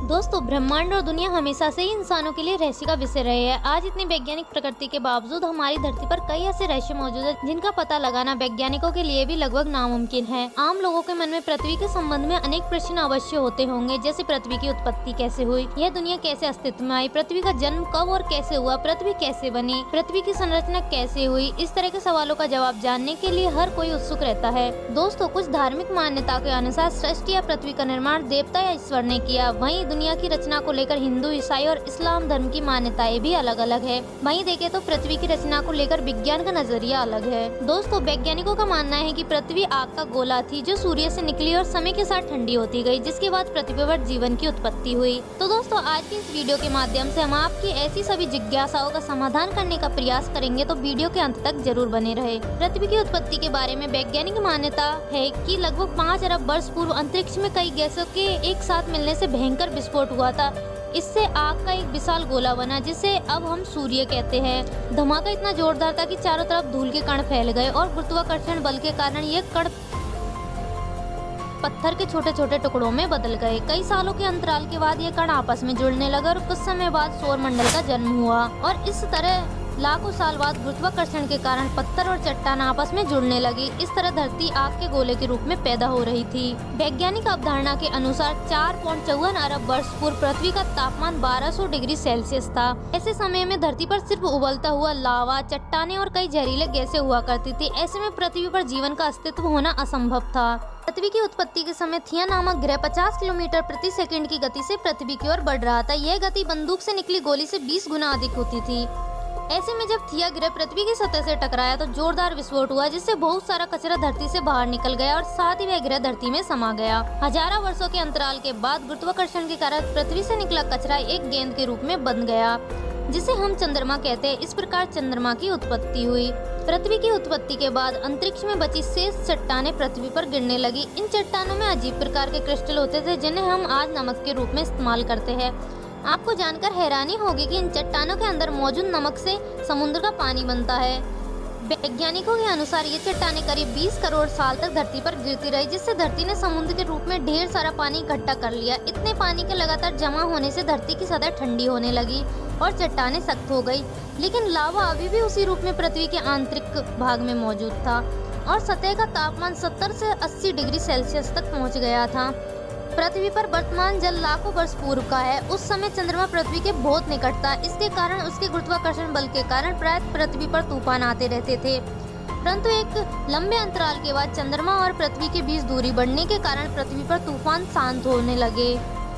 दोस्तों, ब्रह्मांड और दुनिया हमेशा से ही इंसानों के लिए रहस्य का विषय रहे हैं। आज इतनी वैज्ञानिक प्रकृति के बावजूद हमारी धरती पर कई ऐसे रहस्य मौजूद हैं जिनका पता लगाना वैज्ञानिकों के लिए भी लगभग नामुमकिन है। आम लोगों के मन में पृथ्वी के संबंध में अनेक प्रश्न अवश्य होते होंगे, जैसे पृथ्वी की उत्पत्ति कैसे हुई, यह दुनिया कैसे अस्तित्व में आई, पृथ्वी का जन्म कब और कैसे हुआ, पृथ्वी कैसे बनी, पृथ्वी की संरचना कैसे हुई। इस तरह के सवालों का जवाब जानने के लिए हर कोई उत्सुक रहता है। दोस्तों, कुछ धार्मिक मान्यता के अनुसार सृष्टि या पृथ्वी का निर्माण देवता या ईश्वर ने किया। वहीं दुनिया की रचना को लेकर हिंदू, ईसाई और इस्लाम धर्म की मान्यताएं भी अलग अलग है। वहीं देखें तो पृथ्वी की रचना को लेकर विज्ञान का नजरिया अलग है। दोस्तों, वैज्ञानिकों का मानना है कि पृथ्वी आग का गोला थी जो सूर्य से निकली और समय के साथ ठंडी होती गई, जिसके बाद पृथ्वी पर जीवन की उत्पत्ति हुई। तो दोस्तों, आज की इस वीडियो के माध्यम से हम आपकी ऐसी सभी जिज्ञासाओं का समाधान करने का प्रयास करेंगे, तो वीडियो के अंत तक जरूर बने रहे। पृथ्वी की उत्पत्ति के बारे में वैज्ञानिक मान्यता है कि लगभग 5 अरब वर्ष पूर्व अंतरिक्ष में कई गैसों के एक साथ मिलने से भयंकर विस्फोट हुआ था। इससे आग का एक विशाल गोला बना, जिसे अब हम सूर्य कहते हैं। धमाका इतना जोरदार था कि चारों तरफ धूल के कण फैल गए और गुरुत्वाकर्षण बल के कारण ये कण पत्थर के छोटे छोटे टुकड़ों में बदल गए। कई सालों के अंतराल के बाद ये कण आपस में जुड़ने लगे और कुछ समय बाद सौर मंडल का जन्म हुआ। और इस तरह लाखों साल बाद गुरुत्वाकर्षण के कारण पत्थर और चट्टान आपस में जुड़ने लगी। इस तरह धरती आग के गोले के रूप में पैदा हो रही थी। वैज्ञानिक अवधारणा के अनुसार 4.54 अरब वर्ष पूर्व पृथ्वी का तापमान 1200 डिग्री सेल्सियस था। ऐसे समय में धरती पर सिर्फ उबलता हुआ लावा, चट्टानें और कई जहरीले गैसें हुआ करती थी। ऐसे में पृथ्वी पर जीवन का अस्तित्व होना असंभव था। पृथ्वी की उत्पत्ति के समय थिया नामक ग्रह 50 किलोमीटर प्रति सेकंड की गति से पृथ्वी की ओर बढ़ रहा था। यह गति बंदूक से निकली गोली से 20 गुना अधिक होती थी। ऐसे में जब थिया ग्रह पृथ्वी की सतह से टकराया तो जोरदार विस्फोट हुआ, जिससे बहुत सारा कचरा धरती से बाहर निकल गया और साथ ही वह ग्रह धरती में समा गया। हजारों वर्षों के अंतराल के बाद गुरुत्वाकर्षण के कारण पृथ्वी से निकला कचरा एक गेंद के रूप में बन गया, जिसे हम चंद्रमा कहते हैं। इस प्रकार चंद्रमा की उत्पत्ति हुई। पृथ्वी की उत्पत्ति के बाद अंतरिक्ष में बची शेष चट्टानें पृथ्वी पर गिरने लगी। इन चट्टानों में अजीब प्रकार के क्रिस्टल होते थे, जिन्हें हम आज नमक के रूप में इस्तेमाल करते हैं। आपको जानकर हैरानी होगी कि इन चट्टानों के अंदर मौजूद नमक से समुद्र का पानी बनता है। वैज्ञानिकों के अनुसार ये चट्टानें करीब 20 करोड़ साल तक धरती पर गिरती रही, जिससे धरती ने समुद्र के रूप में ढेर सारा पानी इकट्ठा कर लिया। इतने पानी के लगातार जमा होने से धरती की सतह ठंडी होने लगी और चट्टानें सख्त हो गई। लेकिन लावा अभी भी उसी रूप में पृथ्वी के आंतरिक भाग में मौजूद था और सतह का तापमान 70 से 80 डिग्री सेल्सियस तक पहुँच गया था। पृथ्वी पर वर्तमान जल लाखों वर्ष पूर्व का है। उस समय चंद्रमा पृथ्वी के बहुत निकट था। इसके कारण उसके गुरुत्वाकर्षण बल के कारण प्रायः पृथ्वी पर तूफान आते रहते थे। परंतु एक लंबे अंतराल के बाद चंद्रमा और पृथ्वी के बीच दूरी बढ़ने के कारण पृथ्वी पर तूफान शांत होने लगे।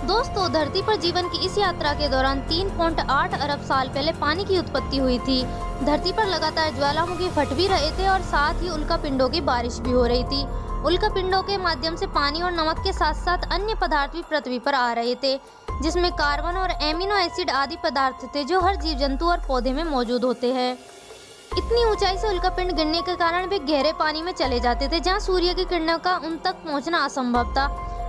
दोस्तों, धरती पर जीवन की इस यात्रा के दौरान 3.8 अरब साल पहले पानी की उत्पत्ति हुई थी। धरती पर लगातार ज्वालामुखी फट भी रहे थे और साथ ही उल्कापिंडों की बारिश भी हो रही थी। उल्कापिंडों के माध्यम से पानी और नमक के साथ साथ अन्य पदार्थ भी पृथ्वी पर आ रहे थे, जिसमें कार्बन और एमिनो एसिड आदि पदार्थ थे जो हर जीव जंतु और पौधे में मौजूद होते हैं। इतनी ऊंचाई से उल्कापिंड गिरने के कारण वे गहरे पानी में चले जाते थे, जहां सूर्य की किरणों का उन तक पहुंचना असंभव था।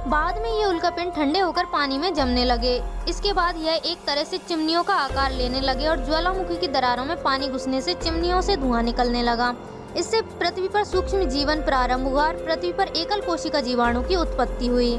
बाद में ये उल्कापिंड ठंडे होकर पानी में जमने लगे। इसके बाद यह एक तरह से चिमनियों का आकार लेने लगे और ज्वालामुखी की दरारों में पानी घुसने से चिमनियों से धुआं निकलने लगा। इससे पृथ्वी पर सूक्ष्म जीवन प्रारंभ हुआ और पृथ्वी पर एकल कोशिका जीवाणु की उत्पत्ति हुई।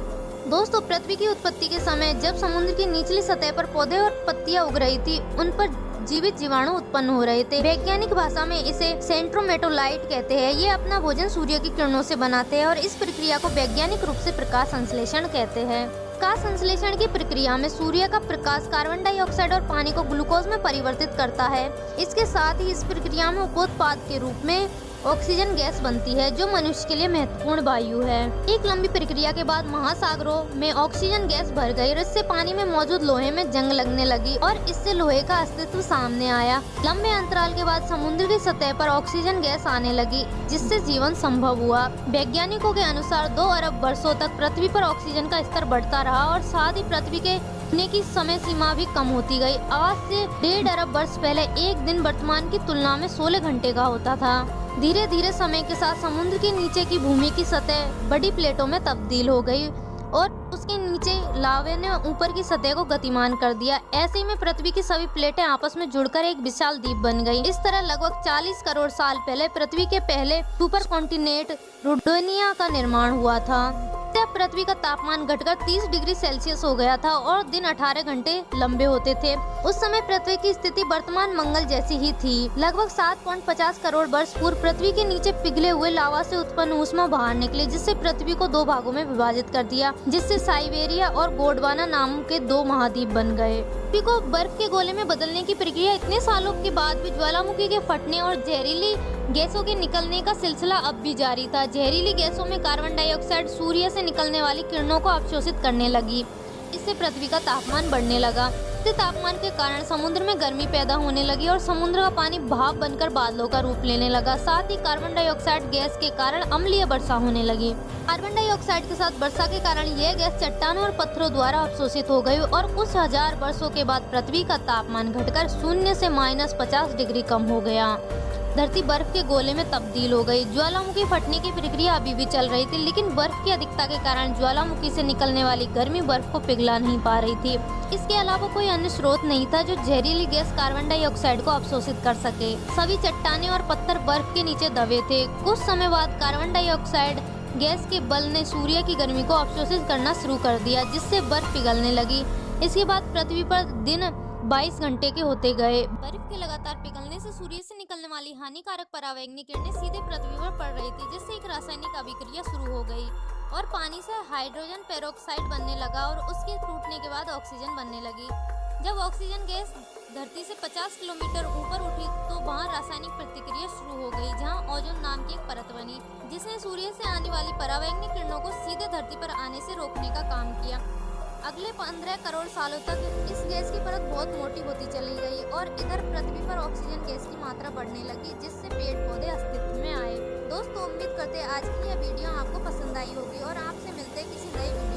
दोस्तों, पृथ्वी की उत्पत्ति के समय जब समुद्र की निचली सतह पर पौधे और पत्तियां उग रही थी, उन पर जीवित जीवाणु उत्पन्न हो रहे थे। वैज्ञानिक भाषा में इसे सेंट्रोमेटोलाइट कहते हैं। ये अपना भोजन सूर्य की किरणों से बनाते हैं और इस प्रक्रिया को वैज्ञानिक रूप से प्रकाश संश्लेषण कहते हैं। प्रकाश संश्लेषण की प्रक्रिया में सूर्य का प्रकाश कार्बन डाइऑक्साइड और पानी को ग्लूकोज में परिवर्तित करता है। इसके साथ ही इस प्रक्रिया में उपोत्पाद के रूप में ऑक्सीजन गैस बनती है, जो मनुष्य के लिए महत्वपूर्ण वायु है। एक लंबी प्रक्रिया के बाद महासागरों में ऑक्सीजन गैस भर गई और इससे पानी में मौजूद लोहे में जंग लगने लगी और इससे लोहे का अस्तित्व सामने आया। लंबे अंतराल के बाद समुद्र की सतह पर ऑक्सीजन गैस आने लगी, जिससे जीवन संभव हुआ। वैज्ञानिकों के अनुसार 2 अरब वर्षों तक पृथ्वी पर ऑक्सीजन का स्तर बढ़ता रहा और साथ ही पृथ्वी के घूमने की समय सीमा भी कम होती गई। आज से 1.5 अरब वर्ष पहले एक दिन वर्तमान की तुलना में 16 घंटे का होता था। धीरे धीरे समय के साथ समुद्र के नीचे की भूमि की सतह बड़ी प्लेटों में तब्दील हो गई और उसके नीचे लावे ने ऊपर की सतह को गतिमान कर दिया। ऐसे में पृथ्वी की सभी प्लेटें आपस में जुड़कर एक विशाल द्वीप बन गई। इस तरह लगभग 40 करोड़ साल पहले पृथ्वी के पहले सुपर कॉन्टिनेंट रोडोनिया का निर्माण हुआ था। तब पृथ्वी का तापमान घटकर 30 डिग्री सेल्सियस हो गया था और दिन 18 घंटे लंबे होते थे। उस समय पृथ्वी की स्थिति वर्तमान मंगल जैसी ही थी। लगभग 7.50 करोड़ वर्ष पूर्व पृथ्वी के नीचे पिघले हुए लावा से उत्पन्न ऊष्मा बाहर निकले, जिससे पृथ्वी को 2 भागों में विभाजित कर दिया, जिससे साइबेरिया और गोंडवाना नाम के 2 महाद्वीप बन गए। पृथ्वी को बर्फ के गोले में बदलने की प्रक्रिया इतने सालों के बाद भी ज्वालामुखी के फटने और जहरीली गैसों के निकलने का सिलसिला अब भी जारी था। जहरीली गैसों में कार्बन डाइऑक्साइड सूर्य से निकलने वाली किरणों को अवशोषित करने लगी। इससे पृथ्वी का तापमान बढ़ने लगा। इस तापमान के कारण समुद्र में गर्मी पैदा होने लगी और समुद्र का पानी भाप बनकर बादलों का रूप लेने लगा। साथ ही कार्बन डाइऑक्साइड गैस के कारण अम्लीय वर्षा होने लगी। कार्बन डाइऑक्साइड के साथ वर्षा के कारण यह गैस चट्टानों और पत्थरों द्वारा अवशोषित हो गई और कुछ हजार वर्षों के बाद पृथ्वी का तापमान घटकर 0 से -50 डिग्री कम हो गया। धरती बर्फ के गोले में तब्दील हो गई। ज्वालामुखी फटने की प्रक्रिया अभी भी चल रही थी, लेकिन बर्फ की अधिकता के कारण ज्वालामुखी से निकलने वाली गर्मी बर्फ को पिघला नहीं पा रही थी। इसके अलावा कोई अन्य स्रोत नहीं था जो जहरीली गैस कार्बन डाइऑक्साइड को अवशोषित कर सके। सभी चट्टानें और पत्थर बर्फ के नीचे दबे थे। कुछ समय बाद कार्बन डाइऑक्साइड गैस के बल ने सूर्य की गर्मी को अवशोषित करना शुरू कर दिया, जिससे बर्फ पिघलने लगी। इसके बाद पृथ्वी पर दिन 22 घंटे के होते गए। बर्फ के लगातार पिघलने से सूर्य से निकलने वाली हानिकारक परावैंगनी किरणें सीधे पृथ्वी पर पड़ रही थी, जिससे एक रासायनिक अभिक्रिया शुरू हो गई और पानी से हाइड्रोजन पेरोक्साइड बनने लगा और उसके टूटने के बाद ऑक्सीजन बनने लगी। जब ऑक्सीजन गैस धरती से 50 किलोमीटर ऊपर उठी तो वहाँ रासायनिक प्रतिक्रिया शुरू हो गई, जहाँ ओजोन नाम की एक परत बनी, जिसने सूर्य से आने वाली परावैंगनी किरणों को सीधे धरती पर आने से रोकने का काम किया। अगले 15 करोड़ सालों तक इस गैस की परत बहुत मोटी होती चली गई और इधर पृथ्वी पर ऑक्सीजन गैस की मात्रा बढ़ने लगी, जिससे पेड़ पौधे अस्तित्व में आए। दोस्तों, उम्मीद करते हैं आज की यह वीडियो आपको पसंद आई होगी और आपसे मिलते हैं किसी नए वीडियो